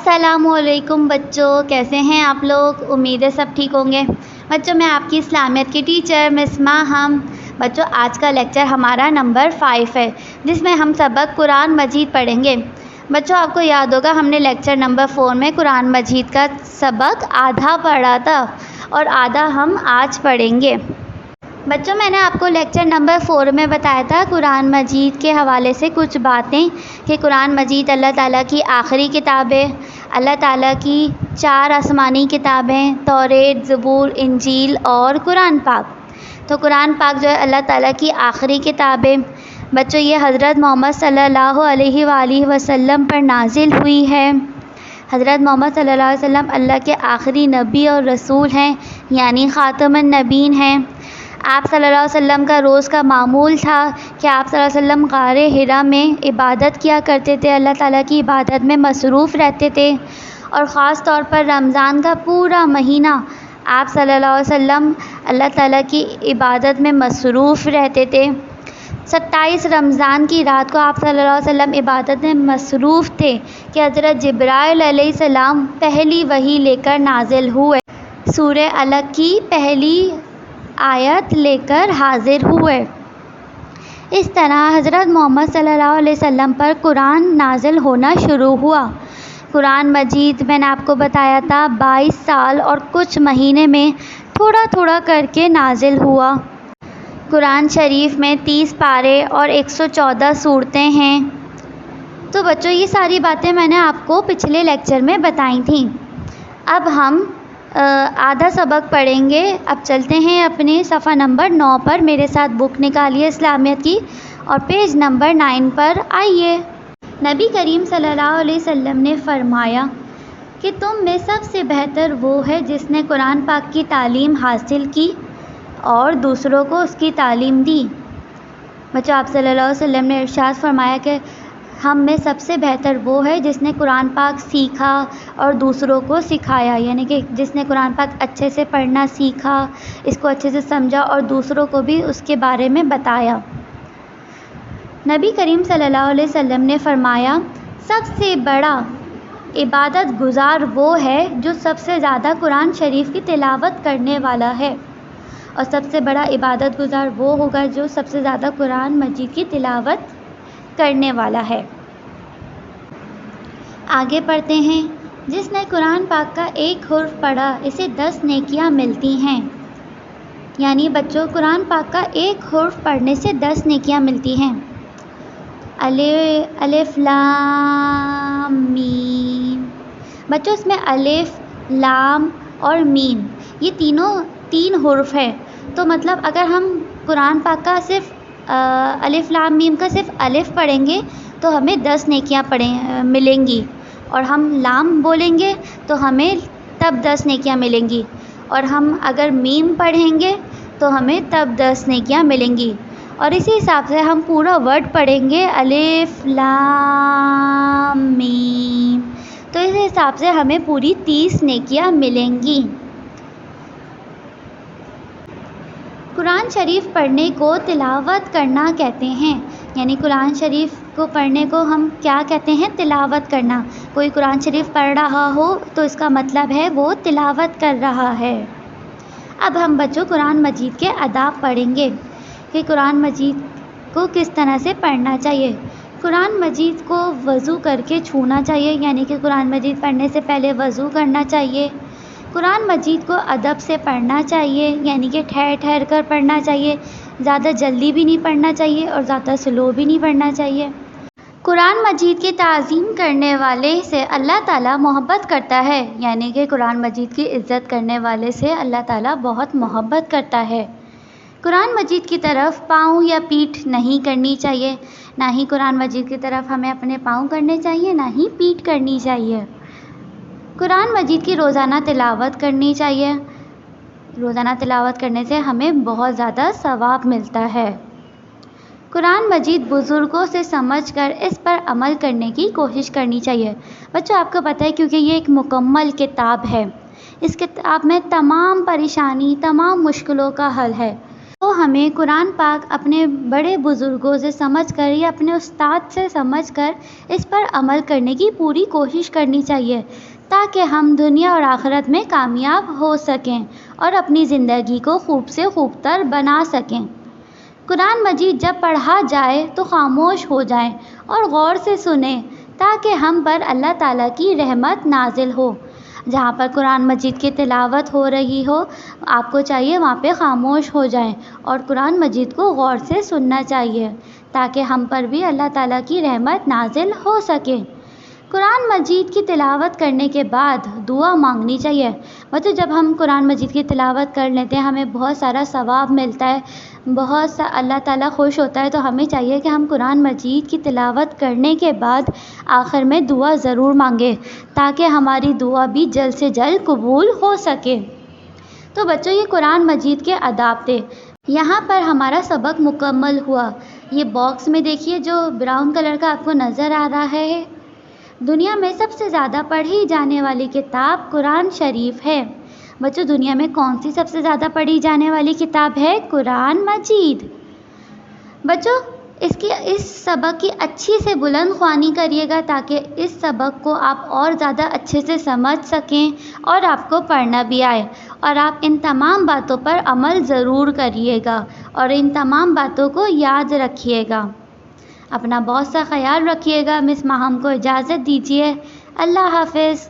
السلام علیکم بچوں، کیسے ہیں آپ لوگ؟ امید ہے سب ٹھیک ہوں گے۔ بچوں، میں آپ کی اسلامیت کی ٹیچر مس ماہم۔ بچوں، آج کا لیکچر ہمارا نمبر 5 ہے، جس میں ہم سبق قرآن مجید پڑھیں گے۔ بچوں، آپ کو یاد ہوگا ہم نے لیکچر نمبر 4 میں قرآن مجید کا سبق آدھا پڑھا تھا اور آدھا ہم آج پڑھیں گے۔ بچوں، میں نے آپ کو لیکچر نمبر 4 میں بتایا تھا قرآن مجید کے حوالے سے کچھ باتیں کہ قرآن مجید اللہ تعالیٰ کی آخری کتاب ہے۔ اللہ تعالیٰ کی 4 آسمانی کتابیں توریت، زبور، انجیل اور قرآن پاک۔ تو قرآن پاک جو ہے اللہ تعالیٰ کی آخری کتاب ہے۔ بچوں، یہ حضرت محمد صلی اللہ علیہ وآلہ وسلم پر نازل ہوئی ہے۔ حضرت محمد صلی اللہ علیہ وسلم اللہ کے آخری نبی اور رسول ہیں، یعنی خاتم النبیین ہیں۔ آپ صلی اللہ علیہ وسلم کا روز کا معمول تھا کہ آپ صلی اللہ علیہ وسلم غار حرا میں عبادت کیا کرتے تھے، اللہ تعالیٰ کی عبادت میں مصروف رہتے تھے، اور خاص طور پر رمضان کا پورا مہینہ آپ صلی اللہ علیہ وسلم اللہ تعالیٰ کی عبادت میں مصروف رہتے تھے۔ 27 رمضان کی رات کو آپ صلی اللہ علیہ وسلم عبادت میں مصروف تھے کہ حضرت جبرائیل علیہ السلام پہلی وحی لے کر نازل ہوئے، سورہ علق کی پہلی آیت لے کر حاضر ہوئے۔ اس طرح حضرت محمد صلی اللہ علیہ وسلم پر قرآن نازل ہونا شروع ہوا۔ قرآن مجید میں نے آپ کو بتایا تھا 22 سال اور کچھ مہینے میں تھوڑا تھوڑا کر کے نازل ہوا۔ قرآن شریف میں 30 پارے اور 114 سورتیں ہیں۔ تو بچوں، یہ ساری باتیں میں نے آپ کو پچھلے لیکچر میں بتائی تھیں۔ اب ہم آدھا سبق پڑھیں گے۔ اب چلتے ہیں اپنے صفحہ نمبر 9 پر، میرے ساتھ بک نکالیے اسلامیت کی اور پیج نمبر 9 پر آئیے۔ نبی کریم صلی اللہ علیہ وسلم نے فرمایا کہ تم میں سب سے بہتر وہ ہے جس نے قرآن پاک کی تعلیم حاصل کی اور دوسروں کو اس کی تعلیم دی۔ بچوں، آپ صلی اللہ علیہ وسلم نے ارشاد فرمایا کہ ہم میں سب سے بہتر وہ ہے جس نے قرآن پاک سیکھا اور دوسروں کو سکھایا، یعنی کہ جس نے قرآن پاک اچھے سے پڑھنا سیکھا، اس کو اچھے سے سمجھا اور دوسروں کو بھی اس کے بارے میں بتایا۔ نبی کریم صلی اللہ علیہ وسلم نے فرمایا، سب سے بڑا عبادت گزار وہ ہے جو سب سے زیادہ قرآن شریف کی تلاوت کرنے والا ہے، اور سب سے بڑا عبادت گزار وہ ہوگا جو سب سے زیادہ قرآن مجید کی تلاوت کرنے والا ہے۔ آگے پڑھتے ہیں، جس نے قرآن پاک کا ایک حرف پڑھا اسے 10 نیکیاں ملتی ہیں۔ یعنی بچوں، قرآن پاک کا ایک حرف پڑھنے سے 10 نیکیاں ملتی ہیں۔ الف لام میم۔ بچوں، اس میں الف، لام اور میم یہ تین حرف ہے، تو مطلب اگر ہم قرآن پاک کا صرف الف لام میم کا صرف الف پڑھیں گے تو ہمیں 10 نیکیاں ملیں گی، اور ہم لام بولیں گے تو ہمیں تب 10 نیکیاں ملیں گی، اور ہم اگر میم پڑھیں گے تو ہمیں تب 10 نیکیاں ملیں گی، اور اسی حساب سے ہم پورا ورڈ پڑھیں گے الف لام میم، تو اس حساب سے ہمیں پوری 30 نیکیاں ملیں گی۔ قرآن شریف پڑھنے کو تلاوت کرنا کہتے ہیں، یعنی قرآن شریف کو پڑھنے کو ہم کیا کہتے ہیں؟ تلاوت کرنا۔ کوئی قرآن شریف پڑھ رہا ہو تو اس کا مطلب ہے وہ تلاوت کر رہا ہے۔ اب ہم بچوں قرآن مجید کے آداب پڑھیں گے کہ قرآن مجید کو کس طرح سے پڑھنا چاہیے۔ قرآن مجید کو وضو کر کے چھونا چاہیے، یعنی کہ قرآن مجید پڑھنے سے پہلے وضو کرنا چاہیے۔ قرآن مجید کو ادب سے پڑھنا چاہیے، یعنی کہ ٹھہر ٹھہر کر پڑھنا چاہیے، زیادہ جلدی بھی نہیں پڑھنا چاہیے اور زیادہ سلو بھی نہیں پڑھنا چاہیے۔ قرآن مجید کی تعظیم کرنے والے سے اللہ تعالیٰ محبت کرتا ہے، یعنی کہ قرآن مجید کی عزت کرنے والے سے اللہ تعالیٰ بہت محبت کرتا ہے۔ قرآن مجید کی طرف پاؤں یا پیٹھ نہیں کرنی چاہیے، نہ ہی قرآن مجید کی طرف ہمیں اپنے پاؤں کرنے چاہیے، نہ ہی پیٹھ کرنی چاہیے۔ قرآن مجید کی روزانہ تلاوت کرنی چاہیے۔ روزانہ تلاوت کرنے سے ہمیں بہت زیادہ ثواب ملتا ہے۔ قرآن مجید بزرگوں سے سمجھ کر اس پر عمل کرنے کی کوشش کرنی چاہیے۔ بچوں، آپ کو پتہ ہے کیونکہ یہ ایک مکمل کتاب ہے، اس کتاب میں تمام پریشانی، تمام مشکلوں کا حل ہے، تو ہمیں قرآن پاک اپنے بڑے بزرگوں سے سمجھ کر یا اپنے استاد سے سمجھ کر اس پر عمل کرنے کی پوری کوشش کرنی چاہیے، تاکہ ہم دنیا اور آخرت میں کامیاب ہو سکیں اور اپنی زندگی کو خوب سے خوب تر بنا سکیں۔ قرآن مجید جب پڑھا جائے تو خاموش ہو جائیں اور غور سے سنیں، تاکہ ہم پر اللہ تعالیٰ کی رحمت نازل ہو۔ جہاں پر قرآن مجید کی تلاوت ہو رہی ہو، آپ کو چاہیے وہاں پہ خاموش ہو جائیں اور قرآن مجید کو غور سے سننا چاہیے، تاکہ ہم پر بھی اللہ تعالیٰ کی رحمت نازل ہو سکے۔ قرآن مجید کی تلاوت کرنے کے بعد دعا مانگنی چاہیے۔ بچوں، جب ہم قرآن مجید کی تلاوت کر لیتے ہیں ہمیں بہت سارا ثواب ملتا ہے، اللہ تعالیٰ خوش ہوتا ہے، تو ہمیں چاہیے کہ ہم قرآن مجید کی تلاوت کرنے کے بعد آخر میں دعا ضرور مانگیں، تاکہ ہماری دعا بھی جلد سے جلد قبول ہو سکے۔ تو بچوں، یہ قرآن مجید کے آداب تھے۔ یہاں پر ہمارا سبق مکمل ہوا۔ یہ باکس میں دیکھیے جو براؤن کلر کا آپ کو نظر آ رہا ہے، دنیا میں سب سے زیادہ پڑھی جانے والی کتاب قرآن شریف ہے۔ بچوں، دنیا میں کون سی سب سے زیادہ پڑھی جانے والی کتاب ہے؟ قرآن مجید۔ بچوں، اس سبق کی اچھی سے بلند خوانی کریے گا، تاکہ اس سبق کو آپ اور زیادہ اچھے سے سمجھ سکیں اور آپ کو پڑھنا بھی آئے، اور آپ ان تمام باتوں پر عمل ضرور کریے گا اور ان تمام باتوں کو یاد رکھیے گا۔ اپنا بہت سا خیال رکھیے گا۔ مس ماہم کو اجازت دیجیے۔ اللہ حافظ۔